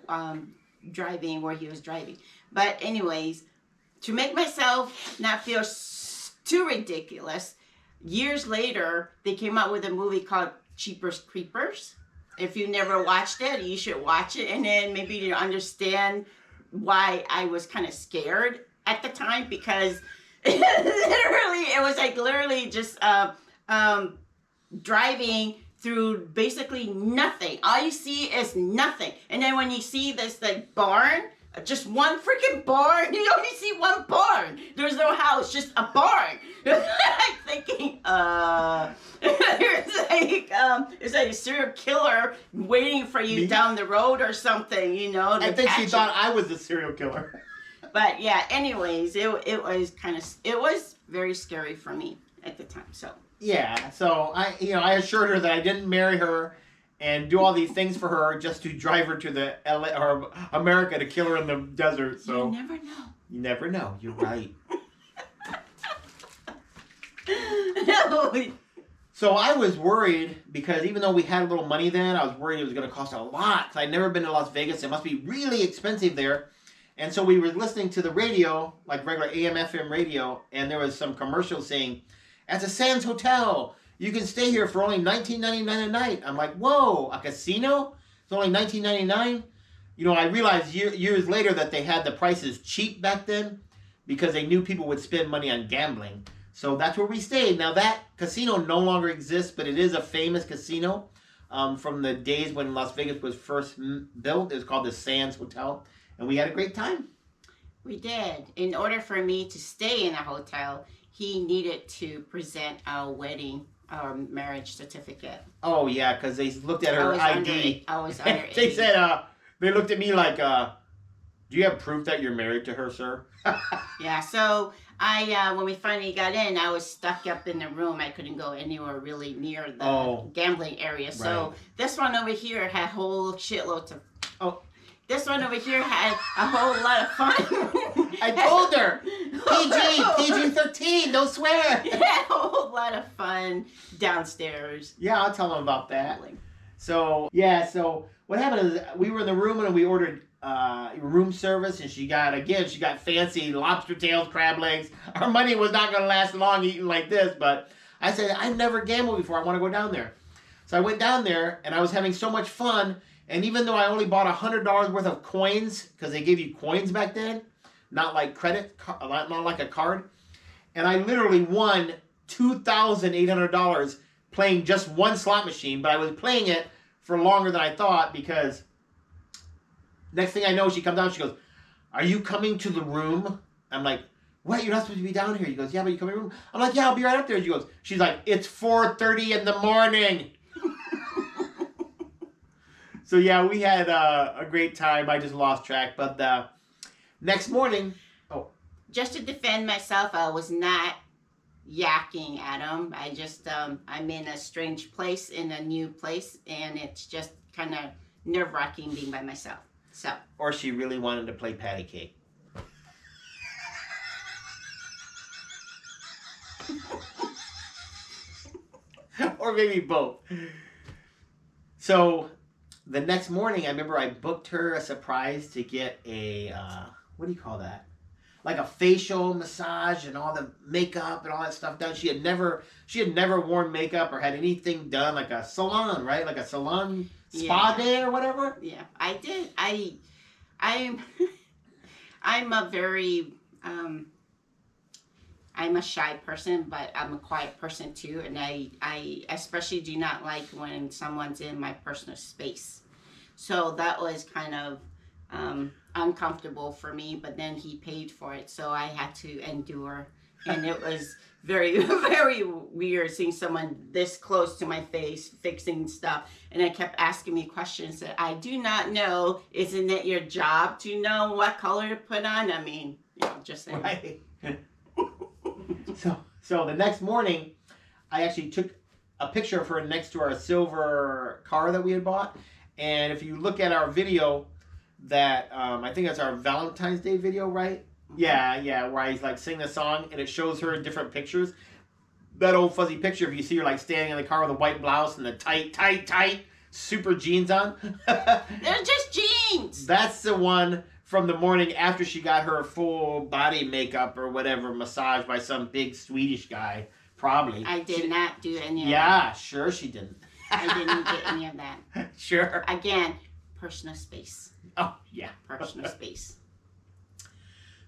driving, where he was driving. But anyways, to make myself not feel too ridiculous, years later, they came out with a movie called Jeepers Creepers. If you never watched it, you should watch it, and then maybe you understand why I was kind of scared at the time, because it was like literally just driving through basically nothing. All you see is nothing. And then when you see this like barn, just one freaking barn, you only see one barn. There's no house, just a barn. I'm thinking, it's like a serial killer waiting for you down the road or something, you know. I think she thought I was a serial killer. But yeah, anyways, it was very scary for me at the time. So yeah, so I assured her that I didn't marry her and do all these things for her just to drive her to the LA or America to kill her in the desert. So you never know. You never know. You're right. So I was worried because even though we had a little money then, I was worried it was going to cost a lot. I'd never been to Las Vegas. It must be really expensive there. And so we were listening to the radio, like regular AM, FM radio, and there was some commercial saying, at the Sands Hotel, you can stay here for only $19.99 a night. I'm like, whoa, a casino? It's only $19.99? You know, I realized years later that they had the prices cheap back then because they knew people would spend money on gambling. So that's where we stayed. Now that casino no longer exists, but it is a famous casino from the days when Las Vegas was first built. It was called the Sands Hotel, and we had a great time. We did. In order for me to stay in a hotel, he needed to present a wedding or marriage certificate. Oh yeah, because they looked at her ID. I was under They said, they looked at me like, do you have proof that you're married to her, sir? Yeah, so when we finally got in, I was stuck up in the room. I couldn't go anywhere really near the gambling area. So this one over here had a whole shitload of... This one over here had a whole lot of fun. I told her, PG-13, don't swear. Yeah, a whole lot of fun downstairs. Yeah, I'll tell them about that. So what happened is we were in the room and we ordered room service, and she got fancy lobster tails, crab legs. Our money was not going to last long eating like this, but I said, I've never gambled before. I want to go down there. So I went down there, and I was having so much fun. And even though I only bought $100 worth of coins, because they gave you coins back then, not like credit, not like a card, and I literally won $2,800 playing just one slot machine, but I was playing it for longer than I thought because next thing I know, she comes down, she goes, are you coming to the room? I'm like, what? You're not supposed to be down here. She goes, yeah, but you come in the room. I'm like, yeah, I'll be right up there. She's like, it's 4:30 in the morning. So yeah, we had a great time. I just lost track. But the next morning... Just to defend myself, I was not yakking at him. I just, I'm in a strange place, in a new place, and it's just kind of nerve-wracking being by myself. So. Or she really wanted to play patty cake. Or maybe both. So... The next morning, I remember I booked her a surprise to get a, what do you call that? Like a facial massage and all the makeup and all that stuff done. She had never worn makeup or had anything done, like a salon, right? Like a salon spa day or whatever. Yeah, I did. I'm a very, I'm a shy person, but I'm a quiet person too, and I especially do not like when someone's in my personal space. So that was kind of uncomfortable for me, but then he paid for it, so I had to endure. And it was very, very weird seeing someone this close to my face fixing stuff. And I kept asking me questions that I do not know. Isn't it your job to know what color to put on? I mean, just saying. Right. So the next morning, I actually took a picture of her next to our silver car that we had bought. And if you look at our video, that I think that's our Valentine's Day video, right? Yeah, where he's like singing a song and it shows her in different pictures. That old fuzzy picture, if you see her like standing in the car with a white blouse and the tight, super jeans on. They're just jeans! That's the one from the morning after she got her full body makeup or whatever massaged by some big Swedish guy, probably. I did not do any of that. Yeah, sure she didn't. I didn't get any of that. Sure. Again, personal space. Oh, yeah. Personal space.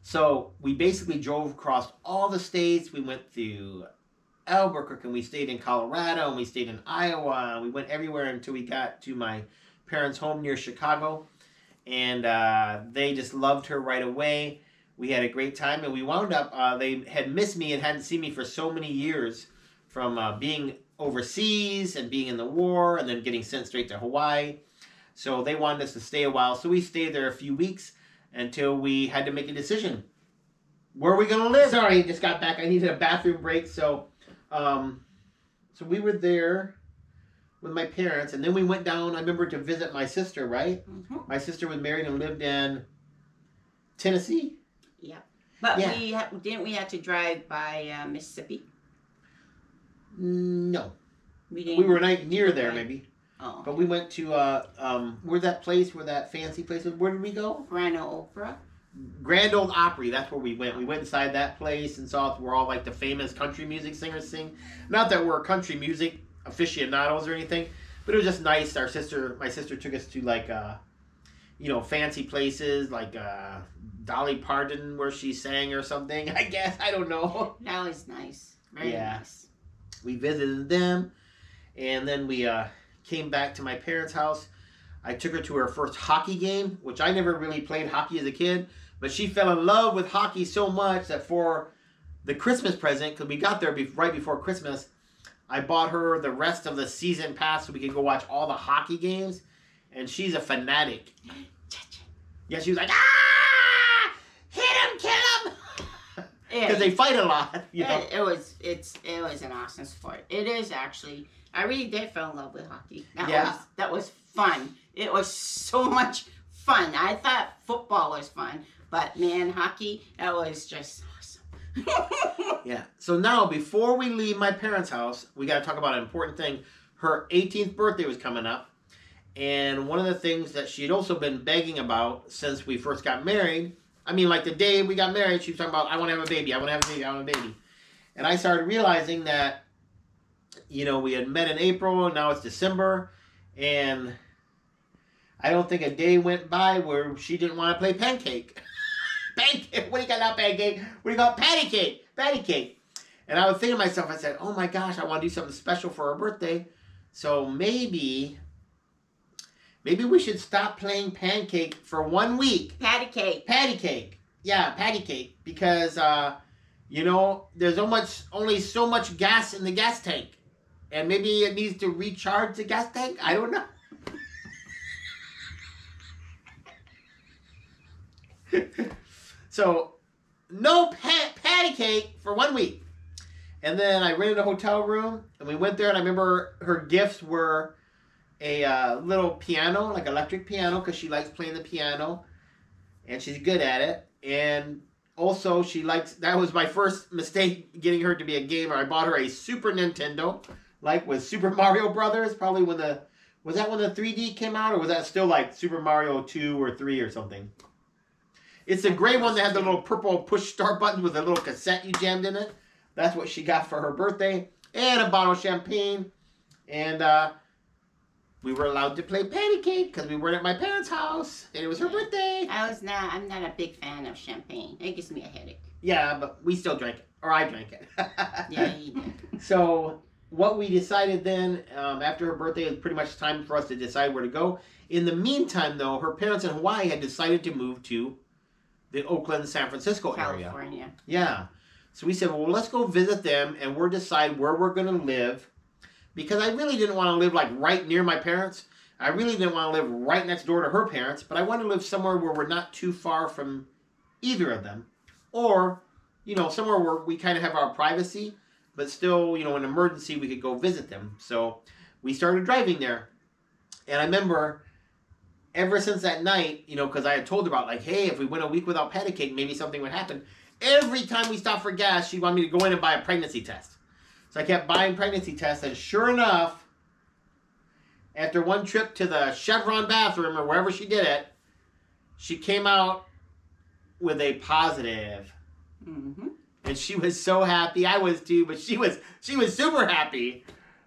So we basically drove across all the states. We went through Albuquerque, and we stayed in Colorado, and we stayed in Iowa, and we went everywhere until we got to my parents' home near Chicago. And they just loved her right away. We had a great time, and we wound up, they had missed me and hadn't seen me for so many years from being overseas and being in the war and then getting sent straight to Hawaii. So they wanted us to stay a while. So we stayed there a few weeks until we had to make a decision. Where are we going to live? Sorry, I just got back. I needed a bathroom break. So we were there with my parents, and then we went down, I remember, to visit my sister, right? Mm-hmm. My sister was married and lived in Tennessee. Yeah. But we had to drive by Mississippi? No. We were near there, maybe. Oh. But we went to, where's that place, where that fancy place was? Where did we go? Grand Ole Opera. Grand Ole Opry, that's where we went. We went inside that place and saw where all like the famous country music singers sing. Not that we're country music aficionados or anything, but it was just nice. My sister took us to like, fancy places like Dolly Parton where she sang or something. I guess, I don't know. That was nice. Very nice. We visited them, and then we came back to my parents' house. I took her to her first hockey game, which I never really played hockey as a kid. But she fell in love with hockey so much that for the Christmas present, because we got there right before Christmas, I bought her the rest of the season pass so we could go watch all the hockey games. And she's a fanatic. Yeah, she was like, ah! Hit him, kill him! Because they fight a lot. You know? It was an awesome sport. It is actually. I really did fall in love with hockey. That was fun. It was so much fun. I thought football was fun. But man, hockey, that was just awesome. Yeah. So now, before we leave my parents' house, we got to talk about an important thing. Her 18th birthday was coming up. And one of the things that she had also been begging about since we first got married, I mean, like the day we got married, she was talking about, I want to have a baby, I want to have a baby, I want a baby. And I started realizing that, we had met in April, and now it's December, and I don't think a day went by where she didn't want to play pancake. Pancake? What do you got now, pancake? What do you got? Patty cake. Patty cake. And I was thinking to myself, I said, oh my gosh, I want to do something special for her birthday. So maybe we should stop playing pancake for 1 week. Patty cake. Patty cake. Yeah, patty cake. Because, there's only so much gas in the gas tank. And maybe it needs to recharge the gas tank? I don't know. So, no patty cake for 1 week. And then I rented a hotel room, and we went there, and I remember her gifts were a little piano, like electric piano, because she likes playing the piano, and she's good at it. And also, that was my first mistake, getting her to be a gamer. I bought her a Super Nintendo, like with Super Mario Brothers, probably was that when the 3D came out, or was that still like Super Mario 2 or 3 or something? It's the gray one that had the little purple push start button with a little cassette you jammed in it. That's what she got for her birthday. And a bottle of champagne. And we were allowed to play patty cake because we weren't at my parents' house. And it was her birthday. I'm not a big fan of champagne. It gives me a headache. Yeah, but we still drank it. Or I drank it. Yeah, you did. So what we decided then, after her birthday, it was pretty much time for us to decide where to go. In the meantime, though, her parents in Hawaii had decided to move to the Oakland, San Francisco area. California. Yeah. So we said, well, let's go visit them, and we'll decide where we're going to live. Because I really didn't want to live like right near my parents. I really didn't want to live right next door to her parents. But I wanted to live somewhere where we're not too far from either of them. Or, somewhere where we kind of have our privacy. But still, in an emergency, we could go visit them. So we started driving there. And I remember, ever since that night, because I had told her about, like, hey, if we went a week without patty cake, maybe something would happen. Every time we stopped for gas, she wanted me to go in and buy a pregnancy test. So I kept buying pregnancy tests, and sure enough, after one trip to the Chevron bathroom, or wherever she did it, she came out with a positive. Mm-hmm. And she was so happy. I was too, but she was super happy.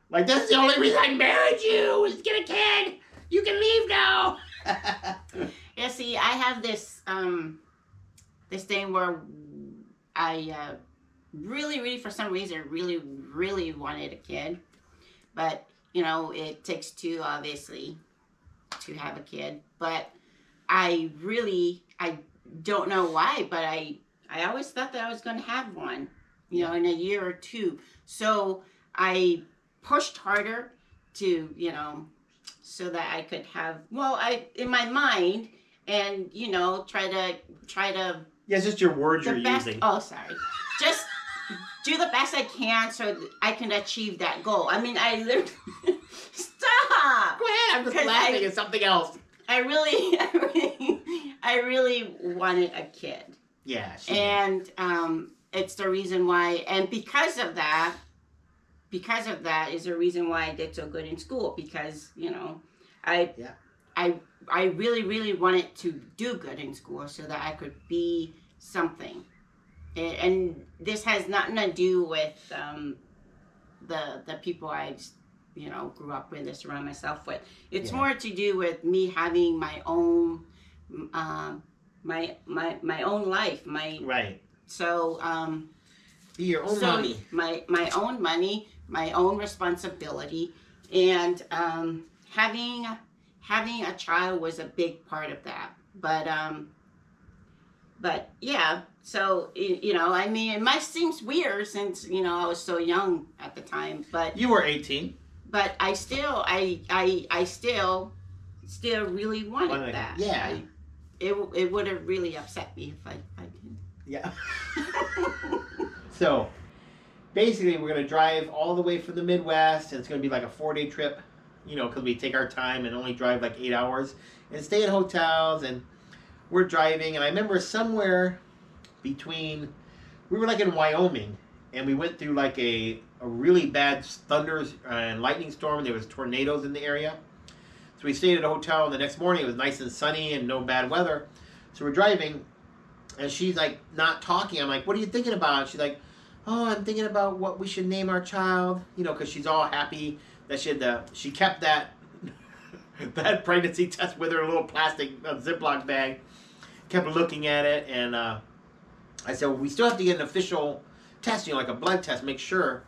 Like, that's the only reason I married you, is to get a kid. You can leave now. Yeah, see, I have this this thing where I really, for some reason, really wanted a kid. But, it takes two, obviously, to have a kid. But I don't know why, but I always thought that I was going to have one, in a year or two. So I pushed harder to, so that I could have, in my mind, and, try to. Yeah, it's just your words you're using. Oh, sorry. Just do the best I can so that I can achieve that goal. I mean, I literally. Stop! Go ahead, I'm just laughing at something else. I really wanted a kid. Yeah. And it's the reason why, and because of that, because of that is the reason why I did so good in school, because I Yeah. I really, really wanted to do good in school so that I could be something. And this has nothing to do with the people I grew up with or surround myself with. It's more to do with me having my own my own life. Right. So Be your own mommy. My own money, my own responsibility, and having a child was a big part of that. But yeah, so I mean, it might seem weird since I was so young at the time, but You were 18. but I still really wanted that. Yeah. It would have really upset me if I didn't. Yeah. So, basically, we're going to drive all the way from the Midwest, and it's going to be like a 4-day trip, because we take our time and only drive like 8 hours, and stay in hotels, and we're driving, and I remember somewhere between, we were like in Wyoming, and we went through like a really bad thunder and lightning storm, and there was tornadoes in the area. So we stayed at a hotel, and the next morning it was nice and sunny and no bad weather. So we're driving, and she's like not talking. I'm like, what are you thinking about? She's like, oh, I'm thinking about what we should name our child, because she's all happy that she kept that that pregnancy test with her little plastic Ziploc bag, kept looking at it, and I said, well, we still have to get an official test, like a blood test, make sure,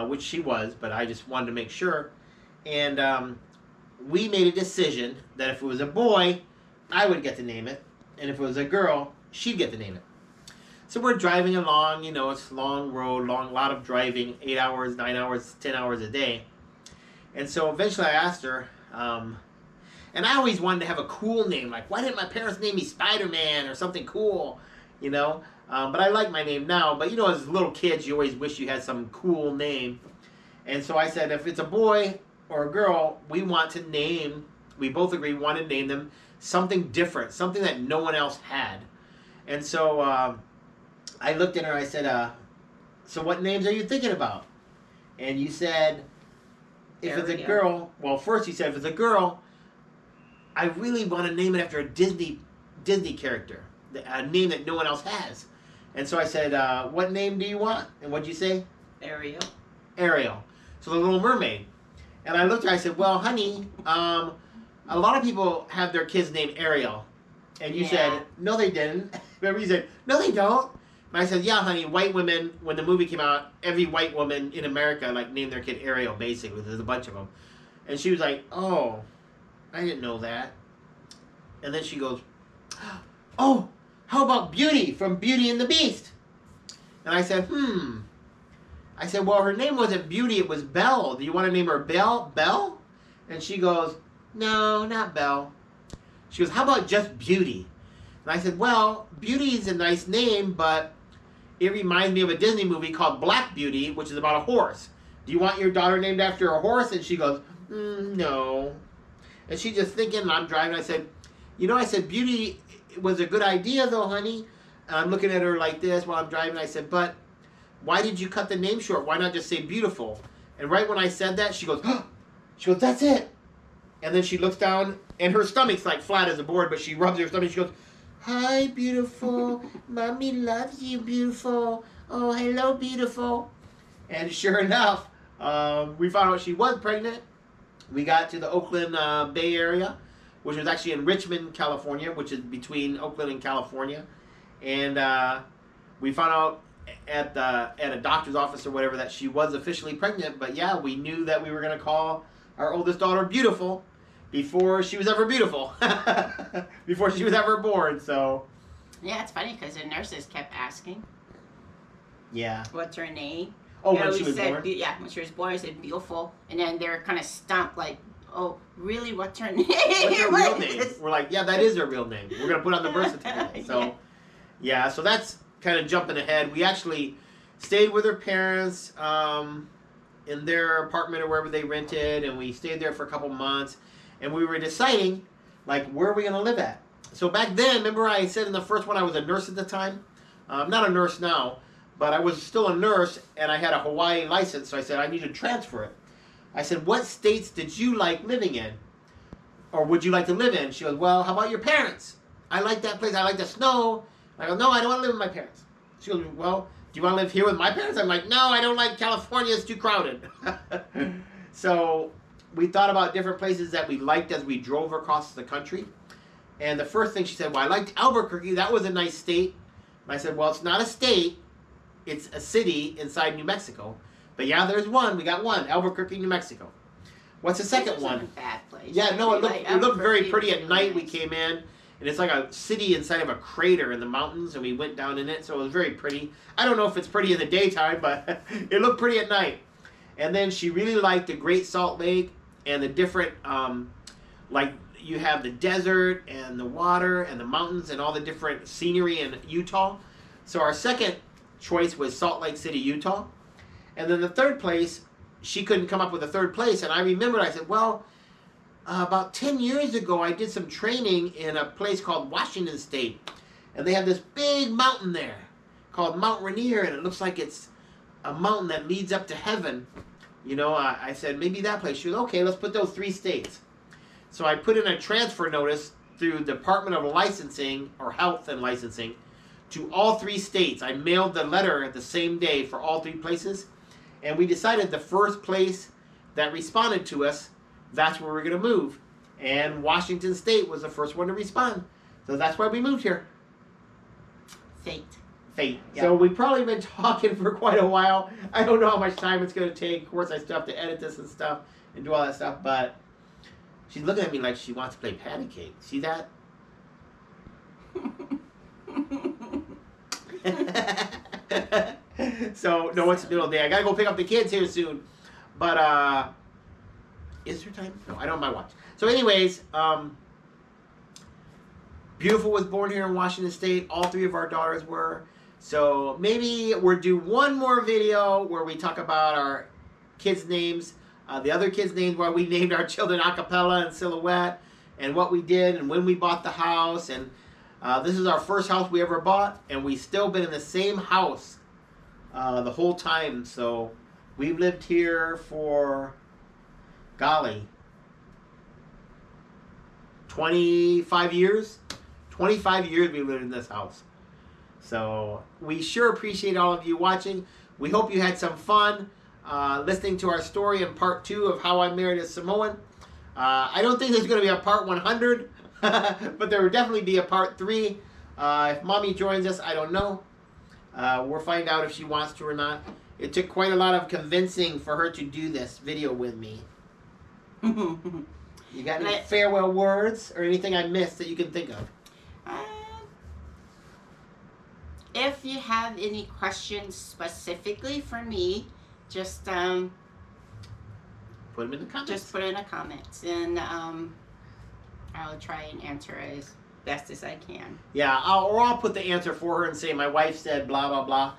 which she was, but I just wanted to make sure. And we made a decision that if it was a boy, I would get to name it, and if it was a girl, she'd get to name it. So we're driving along, it's a long road, lot of driving, 8 hours, 9 hours, 10 hours a day. And so eventually I asked her, and I always wanted to have a cool name, like, why didn't my parents name me Spider-Man or something cool, but I like my name now. But, as little kids, you always wish you had some cool name. And so I said, if it's a boy or a girl, we both agreed we want to name them something different, something that no one else had. And so I looked at her and I said, so what names are you thinking about? And you said, if it's a girl, well, first you said, if it's a girl, I really want to name it after a Disney character, a name that no one else has. And so I said, what name do you want? And what'd you say? Ariel. So the Little Mermaid. And I looked at her, I said, well, honey, a lot of people have their kids named Ariel. And you said, no, they didn't. Remember, you said, no, they don't. And I said, yeah, honey, white women, when the movie came out, every white woman in America, named their kid Ariel, basically. There's a bunch of them. And she was like, oh, I didn't know that. And then she goes, oh, how about Beauty from Beauty and the Beast? And I said, I said, well, her name wasn't Beauty, it was Belle. Do you want to name her Belle? And she goes, no, not Belle. She goes, how about just Beauty? And I said, well, Beauty is a nice name, but it reminds me of a Disney movie called Black Beauty, which is about a horse. Do you want your daughter named after a horse? And she goes, no. And she's just thinking, and I'm driving. I said, Beauty was a good idea, though, honey. And I'm looking at her like this while I'm driving. I said, but why did you cut the name short? Why not just say Beautiful? And right when I said that, she goes, that's it. And then she looks down, and her stomach's flat as a board, but she rubs her stomach. She goes, hi, beautiful. Mommy loves you, beautiful. Oh, hello, beautiful. And sure enough, we found out she was pregnant. We got to the Oakland Bay Area, which was actually in Richmond, California, which is between Oakland and California. And we found out at a doctor's office or whatever that she was officially pregnant. But yeah, we knew that we were going to call our oldest daughter Beautiful before she was ever beautiful, before she was ever born. So yeah, it's funny because the nurses kept asking, yeah, what's her name? Oh, when she was born? Yeah, when she was born, I said Beautiful. And then they're kind of stumped, like, oh, really? What's her name? What's her real name? We're like, yeah, that is her real name. We're going to put it on the birth certificate. So, yeah, so that's kind of jumping ahead. We actually stayed with her parents in their apartment or wherever they rented, and we stayed there for a couple months. And we were deciding, where are we going to live at? So back then, remember I said in the first one I was a nurse at the time? I'm not a nurse now. but I was still a nurse and I had a Hawaii license, so I said I need to transfer it. I said, what states did you like living in? Or would you like to live in? She goes, well, how about your parents? I like that place. I like the snow. I go, no, I don't want to live with my parents. She goes, well, do you want to live here with my parents? I'm like, no, I don't like California. It's too crowded. So we thought about different places that we liked as we drove across the country. And the first thing she said, well, I liked Albuquerque. That was a nice state. And I said, well, it's not a state. It's a city inside New Mexico. But yeah, there's one. We got one. Albuquerque, New Mexico. What's the second one? A bad place. Yeah, no, it looked very pretty at night. We Nice. came in, and it's like a city inside of a crater in the mountains, and we went down in it, so it was very pretty. I don't know if it's pretty in the daytime, but it looked pretty at night. And then she really liked the Great Salt Lake and the different, like you have the desert and the water and the mountains and all the different scenery in Utah. So our second choice was Salt Lake City, Utah. And then the third place, she couldn't come up with a third place. And I remembered, I said, well, about 10 years ago, I did some training in a place called Washington State. And they have this big mountain there called Mount Rainier. And it looks like it's a mountain that leads up to heaven. You know, I said, maybe that place. She was, okay, let's put those 3 states. So I put in a transfer notice through Department of Licensing, or Health and Licensing, to all 3 states. I mailed the letter the same day for all 3 places. And we decided the first place that responded to us, that's where we're going to move. And Washington State was the first one to respond. So that's why we moved here. Fate. Fate. Yep. So we've probably been talking for quite a while. I don't know how much time it's going to take. Of course, I still have to edit this and stuff and do all that stuff. But she's looking at me like she wants to play patty cake. See that? So, no, it's the middle of the day. I gotta go pick up the kids here soon. But, is there time? No, I don't have my watch. So, anyways, Beautiful was born here in Washington State. All 3 of our daughters were. So, maybe we'll do one more video where we talk about our kids' names, the other kids' names, where we named our children Acapella and Silhouette, and what we did, and when we bought the house, and this is our first house we ever bought, and we've still been in the same house the whole time. So we've lived here for, golly, 25 years. 25 years we lived in this house. So we sure appreciate all of you watching. We hope you had some fun listening to our story in part 2 of How I Married a Samoan. I don't think there's going to be a part 100. But there will definitely be a part 3. If Mommy joins us, I don't know. We'll find out if she wants to or not. It took quite a lot of convincing for her to do this video with me. You got any farewell words or anything I missed that you can think of? If you have any questions specifically for me, just Put them in the comments. just put in the comments, and I'll try and answer as best as I can. Yeah, I'll put the answer for her and say my wife said blah blah blah.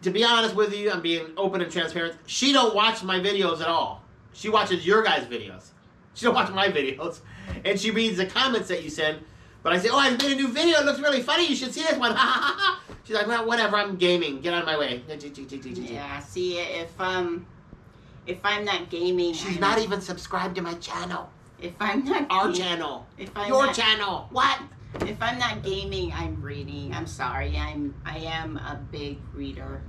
To be honest with you, I'm being open and transparent. She don't watch my videos at all. She watches your guys' videos. She don't watch my videos, and she reads the comments that you send. But I say, oh, I made a new video. It looks really funny. You should see this one. She's like, well, whatever. I'm gaming. Get out of my way. Yeah. See, if I'm not gaming, She's not even subscribed to my channel. If I'm not Our channel. If I'm Your not, channel. What? If I'm not gaming, I'm reading. I'm sorry. I am a big reader.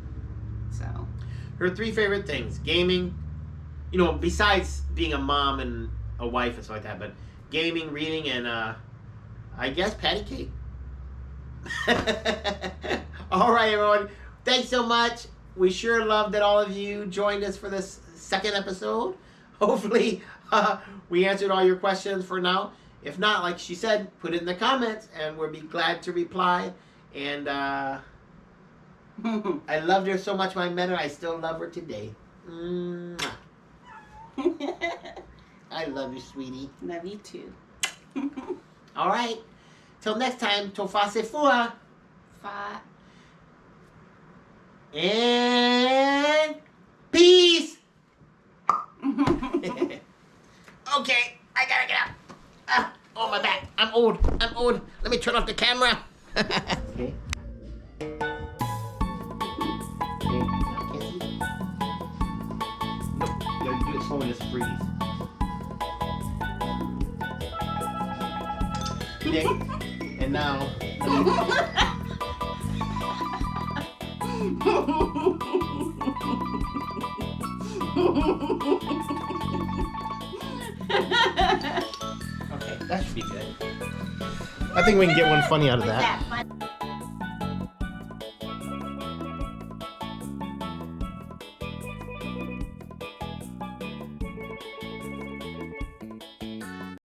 So. Her 3 favorite things: gaming, you know, besides being a mom and a wife and stuff like that, but gaming, reading, and I guess patty cake. All right, everyone. Thanks so much. We sure love that all of you joined us for this second episode. Hopefully, we answered all your questions for now. If not, like she said, put it in the comments, and we'll be glad to reply. And I loved her so much when I met her. I still love her today. Mwah. I love you, sweetie. Love you too. All right. Till next time, tofa se fua. Fa. And peace. Okay, I gotta get up. Oh, my back. I'm old. Let me turn off the camera. Okay. and just freeze. Okay. And now. Okay, that should be good. I think we can get one funny out of Was that. that fun?